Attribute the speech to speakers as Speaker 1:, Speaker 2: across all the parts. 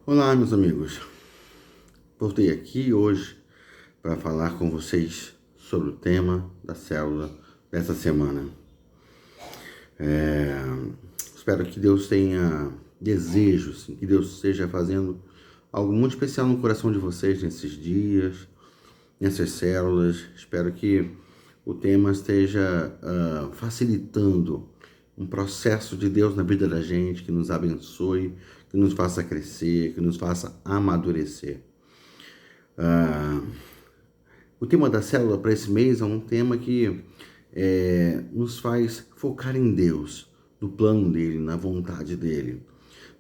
Speaker 1: Olá, meus amigos. Voltei aqui hoje para falar com vocês sobre o tema da célula dessa semana. Espero que Deus tenha desejos, que Deus esteja fazendo algo muito especial no coração de vocês nesses dias, nessas células. Espero que o tema esteja facilitando um processo de Deus na vida da gente, que nos abençoe, que nos faça crescer, que nos faça amadurecer. O tema da célula para esse mês é um tema que nos faz focar em Deus, no plano dele, na vontade dele.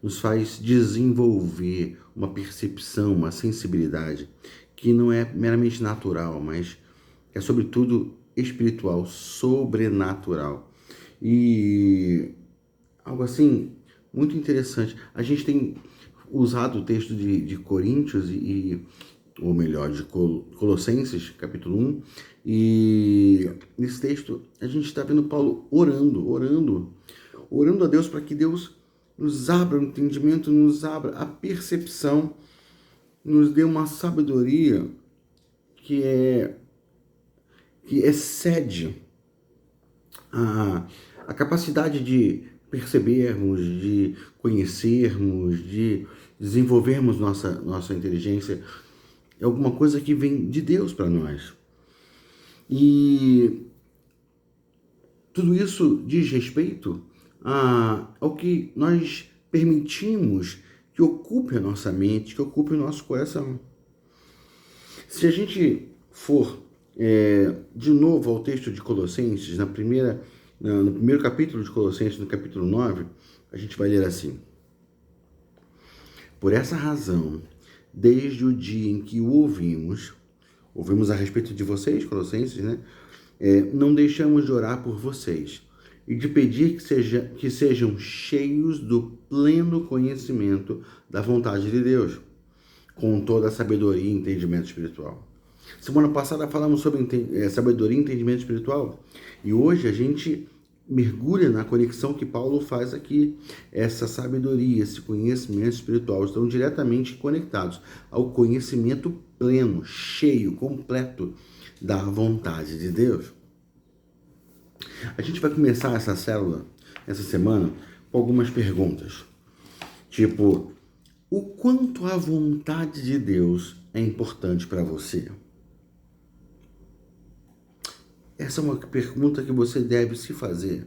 Speaker 1: Nos faz desenvolver uma percepção, uma sensibilidade que não é meramente natural, mas é sobretudo espiritual, sobrenatural. E algo assim muito interessante. A gente tem usado o texto de Coríntios ou melhor, de Colossenses, capítulo 1, e nesse texto a gente está vendo Paulo orando a Deus para que Deus nos abra o entendimento, nos abra a percepção, nos dê uma sabedoria que excede a capacidade de percebermos, de conhecermos, de desenvolvermos nossa inteligência. É alguma coisa que vem de Deus para nós. E tudo isso diz respeito ao que nós permitimos que ocupe a nossa mente, que ocupe o nosso coração. Se a gente for de novo ao texto de Colossenses, no primeiro capítulo de Colossenses, no capítulo 9, a gente vai ler assim: Por essa razão, desde o dia em que o ouvimos a respeito de vocês, Colossenses, né? Não deixamos de orar por vocês e de pedir que sejam cheios do pleno conhecimento da vontade de Deus, com toda a sabedoria e entendimento espiritual. Semana passada falamos sobre sabedoria e entendimento espiritual e hoje a gente mergulha na conexão que Paulo faz aqui. Essa sabedoria, esse conhecimento espiritual estão diretamente conectados ao conhecimento pleno, cheio, completo da vontade de Deus. A gente vai começar essa célula, essa semana, com algumas perguntas. Tipo, o quanto a vontade de Deus é importante para você? Essa é uma pergunta que você deve se fazer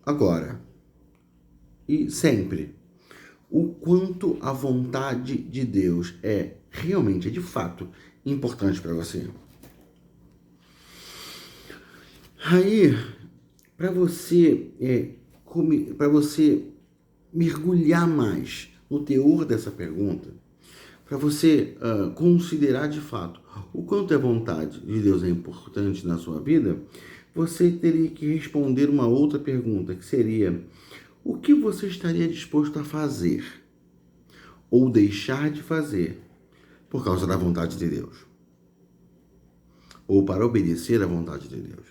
Speaker 1: agora e sempre. O quanto a vontade de Deus é realmente, de fato, importante para você. Aí, para você mergulhar mais no teor dessa pergunta, para você considerar de fato o quanto a vontade de Deus é importante na sua vida, você teria que responder uma outra pergunta, que seria: o que você estaria disposto a fazer ou deixar de fazer por causa da vontade de Deus? Ou para obedecer à vontade de Deus?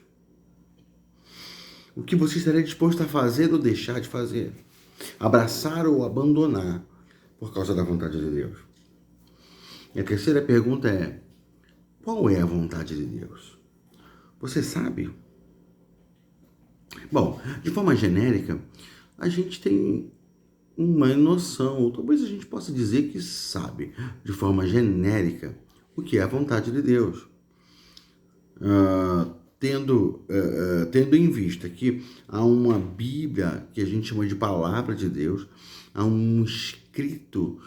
Speaker 1: O que você estaria disposto a fazer ou deixar de fazer? Abraçar ou abandonar por causa da vontade de Deus? E a terceira pergunta é: qual é a vontade de Deus? Você sabe? Bom, de forma genérica, a gente tem uma noção, ou talvez a gente possa dizer que sabe, de forma genérica, o que é a vontade de Deus. Tendo em vista que há uma Bíblia que a gente chama de Palavra de Deus, há um escrito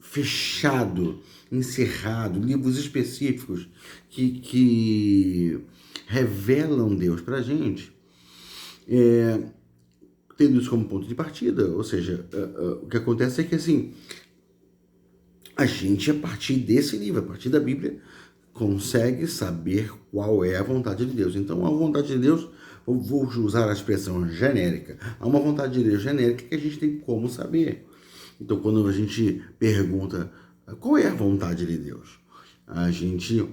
Speaker 1: fechado, encerrado, livros específicos que revelam Deus para a gente, tendo isso como ponto de partida. Ou seja, o que acontece é que assim, a gente, a partir desse livro, a partir da Bíblia, consegue saber qual é a vontade de Deus. Então, a vontade de Deus, vou usar a expressão genérica, há uma vontade de Deus genérica que a gente tem como saber. Então, quando a gente pergunta qual é a vontade de Deus, a gente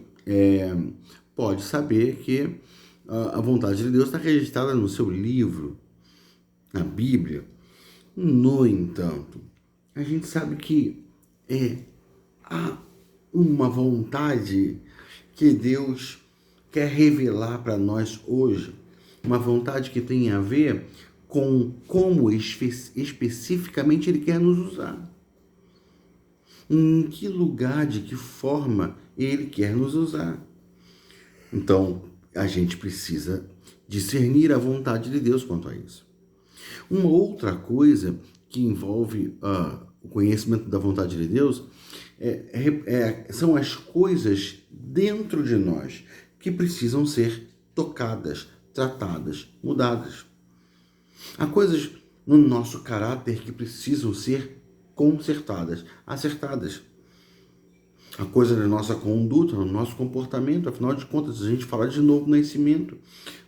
Speaker 1: pode saber que a vontade de Deus está registrada no seu livro, na Bíblia, No entanto, a gente sabe que há uma vontade que Deus quer revelar para nós hoje, uma vontade que tem a ver com como especificamente Ele quer nos usar. Em que lugar, de que forma Ele quer nos usar. Então, a gente precisa discernir a vontade de Deus quanto a isso. Uma outra coisa que envolve o conhecimento da vontade de Deus são as coisas dentro de nós que precisam ser tocadas, tratadas, mudadas. Há coisas no nosso caráter que precisam ser consertadas, acertadas. A coisa da nossa conduta, no nosso comportamento, afinal de contas, a gente fala de novo nascimento,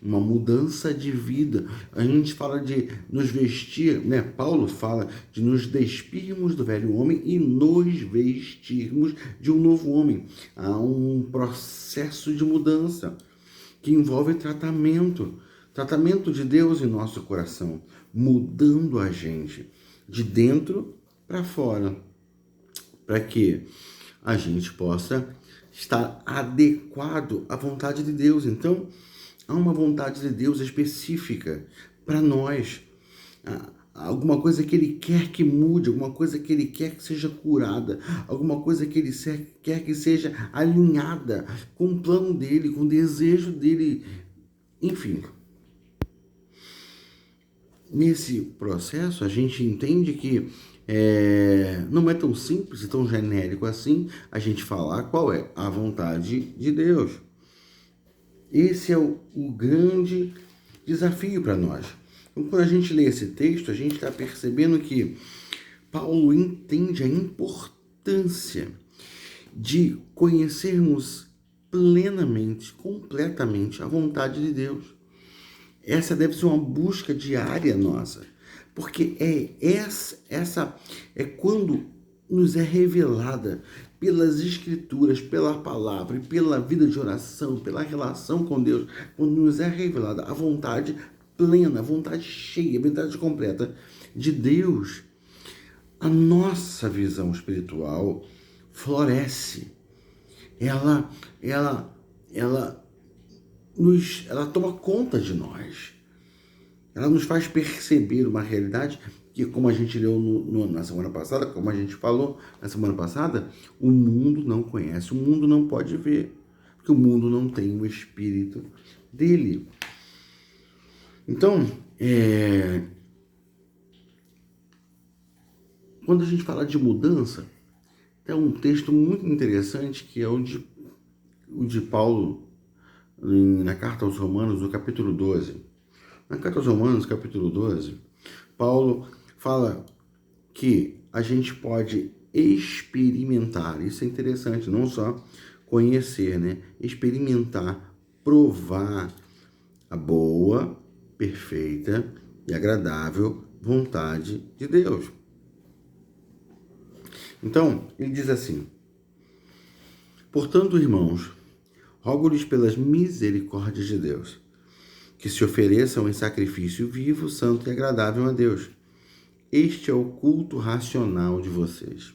Speaker 1: uma mudança de vida. A gente fala de nos vestir, né? Paulo fala de nos despirmos do velho homem e nos vestirmos de um novo homem. Há um processo de mudança que envolve tratamento de Deus em nosso coração, mudando a gente de dentro para fora, para que a gente possa estar adequado à vontade de Deus. Então, há uma vontade de Deus específica para nós, alguma coisa que Ele quer que mude, alguma coisa que Ele quer que seja curada, alguma coisa que Ele quer que seja alinhada com o plano dEle, com o desejo dEle, enfim. Nesse processo, a gente entende que não é tão simples e tão genérico assim a gente falar qual é a vontade de Deus. Esse é o grande desafio para nós. Então, quando a gente lê esse texto, a gente está percebendo que Paulo entende a importância de conhecermos plenamente, completamente a vontade de Deus. Essa deve ser uma busca diária nossa, porque essa é quando nos é revelada pelas Escrituras, pela palavra, pela vida de oração, pela relação com Deus, quando nos é revelada a vontade plena, a vontade cheia, a vontade completa de Deus, a nossa visão espiritual floresce. Ela toma conta de nós. Ela nos faz perceber uma realidade que, como a gente leu na semana passada, como a gente falou na semana passada, o mundo não conhece, o mundo não pode ver, porque o mundo não tem o espírito dele. Então, quando a gente fala de mudança, tem um texto muito interessante que é o de Paulo, na Carta aos Romanos, no capítulo 12. Na Carta aos Romanos, capítulo 12, Paulo fala que a gente pode experimentar, isso é interessante, não só conhecer, né? Experimentar, provar a boa, perfeita e agradável vontade de Deus. Então, ele diz assim: portanto, irmãos, rogo-lhes pelas misericórdias de Deus, que se ofereçam em sacrifício vivo, santo e agradável a Deus. Este é o culto racional de vocês.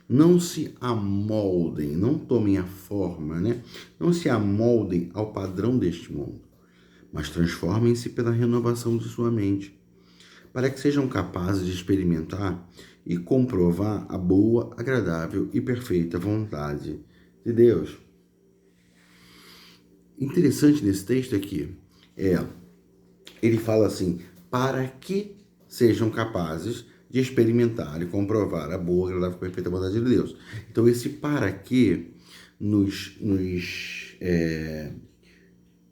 Speaker 1: Não se amoldem, não tomem a forma, né? Não se amoldem ao padrão deste mundo, mas transformem-se pela renovação de sua mente, para que sejam capazes de experimentar e comprovar a boa, agradável e perfeita vontade de Deus. Interessante nesse texto aqui ele fala assim, para que sejam capazes de experimentar e comprovar a boa, agradável e perfeita vontade de Deus. Então esse para que nos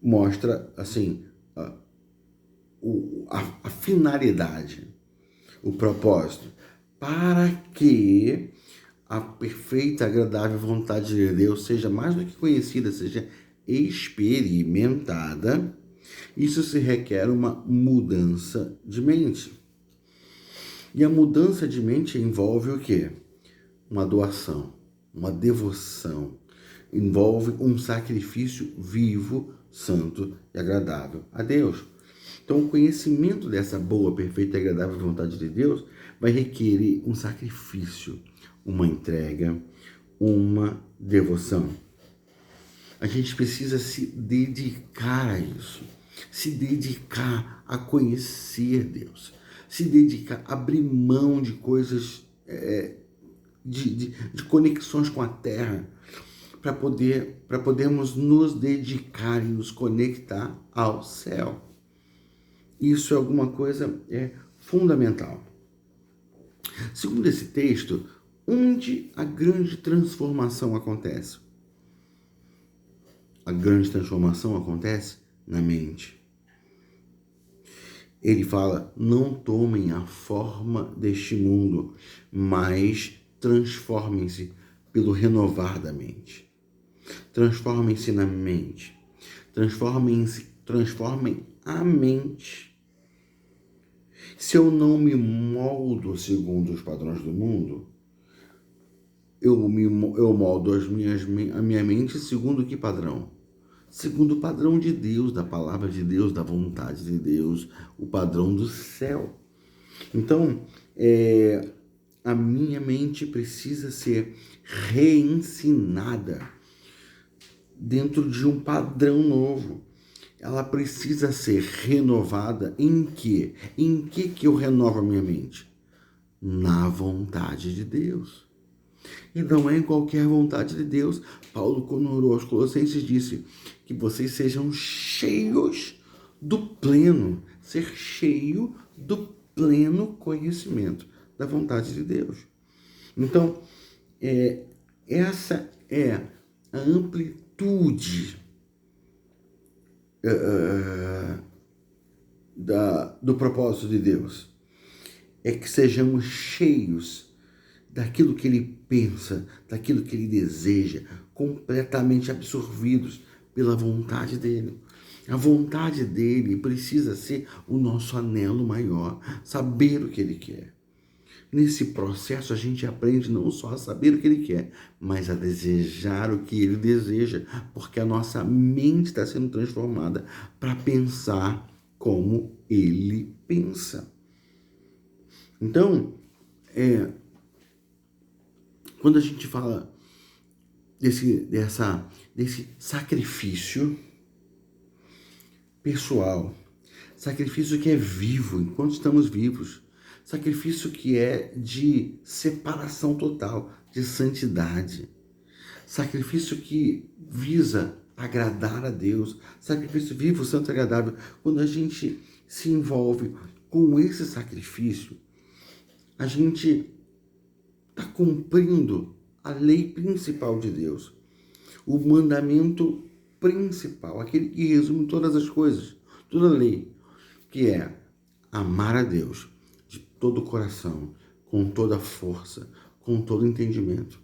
Speaker 1: mostra assim a finalidade, o propósito, para que a perfeita, agradável vontade de Deus seja mais do que conhecida, seja experimentada. Isso se requer uma mudança de mente. E a mudança de mente envolve o quê? Uma doação, uma devoção. Envolve um sacrifício vivo, santo e agradável a Deus. Então, o conhecimento dessa boa, perfeita e agradável vontade de Deus vai requerer um sacrifício, uma entrega, uma devoção. A gente precisa se dedicar a isso, se dedicar a conhecer Deus, se dedicar a abrir mão de coisas, de conexões com a terra, para podermos nos dedicar e nos conectar ao céu. Isso é alguma coisa fundamental. Segundo esse texto, onde a grande transformação acontece? A grande transformação acontece na mente. Ele fala, não tomem a forma deste mundo, mas transformem-se pelo renovar da mente. Transformem-se na mente. Transformem a mente. Se eu não me moldo segundo os padrões do mundo, eu moldo a minha mente segundo que padrão? Segundo o padrão de Deus, da palavra de Deus, da vontade de Deus, o padrão do céu. Então, a minha mente precisa ser reensinada dentro de um padrão novo. Ela precisa ser renovada em quê? Em que eu renovo a minha mente? Na vontade de Deus. E não é em qualquer vontade de Deus. Paulo, quando orou aos Colossenses, disse que vocês sejam cheios do pleno, ser cheio do pleno conhecimento da vontade de Deus. Então, essa é a amplitude do propósito de Deus. É que sejamos cheios daquilo que ele pensa, daquilo que ele deseja, completamente absorvidos pela vontade dele. A vontade dele precisa ser o nosso anelo maior, saber o que ele quer. Nesse processo a gente aprende não só a saber o que ele quer, mas a desejar o que ele deseja, porque a nossa mente está sendo transformada para pensar como ele pensa. Então, quando a gente fala desse sacrifício pessoal, sacrifício que é vivo enquanto estamos vivos, sacrifício que é de separação total, de santidade, sacrifício que visa agradar a Deus, sacrifício vivo, santo e agradável. Quando a gente se envolve com esse sacrifício, a gente está cumprindo a lei principal de Deus, o mandamento principal, aquele que resume todas as coisas, toda a lei, que é amar a Deus de todo o coração, com toda a força, com todo o entendimento,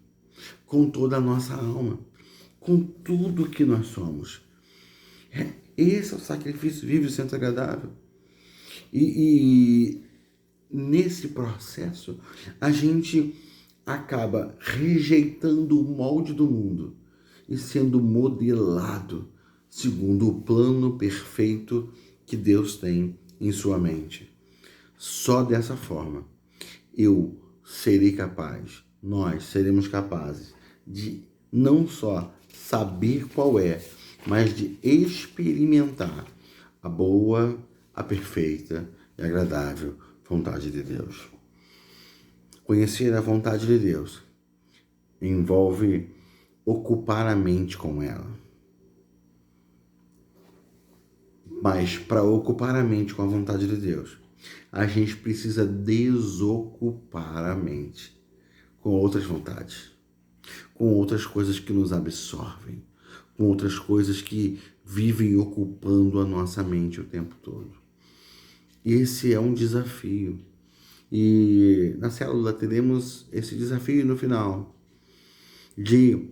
Speaker 1: com toda a nossa alma, com tudo que nós somos. Esse é o sacrifício vivo e santo e agradável. E nesse processo, a gente acaba rejeitando o molde do mundo e sendo modelado segundo o plano perfeito que Deus tem em sua mente. Só dessa forma eu serei capaz, nós seremos capazes de não só saber qual é, mas de experimentar a boa, a perfeita e agradável vontade de Deus. Conhecer a vontade de Deus envolve ocupar a mente com ela. Mas para ocupar a mente com a vontade de Deus, a gente precisa desocupar a mente com outras vontades, com outras coisas que nos absorvem, com outras coisas que vivem ocupando a nossa mente o tempo todo. Esse é um desafio. E na célula teremos esse desafio no final, de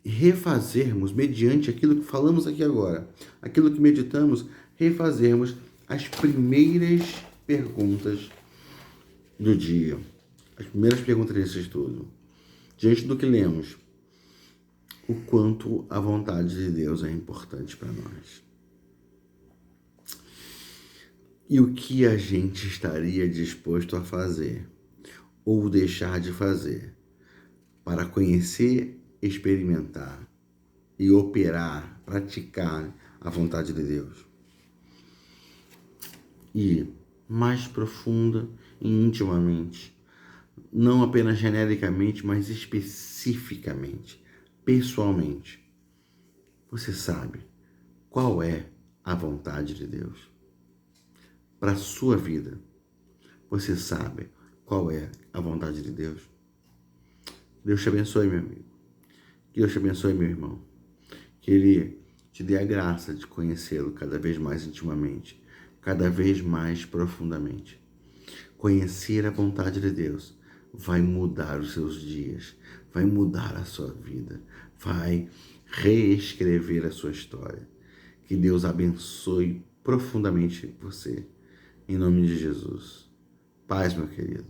Speaker 1: refazermos, mediante aquilo que falamos aqui agora, aquilo que meditamos, refazermos as primeiras perguntas do dia, as primeiras perguntas desse estudo. Diante do que lemos, o quanto a vontade de Deus é importante para nós. E o que a gente estaria disposto a fazer ou deixar de fazer para conhecer, experimentar e operar, praticar a vontade de Deus? E mais profunda e intimamente, não apenas genericamente, mas especificamente, pessoalmente. Você sabe qual é a vontade de Deus para a sua vida? Você sabe qual é a vontade de Deus? Deus te abençoe, meu amigo. Que Deus te abençoe, meu irmão. Que Ele te dê a graça de conhecê-lo cada vez mais intimamente, cada vez mais profundamente. Conhecer a vontade de Deus vai mudar os seus dias, vai mudar a sua vida, vai reescrever a sua história. Que Deus abençoe profundamente você. Em nome de Jesus. Paz, meu querido.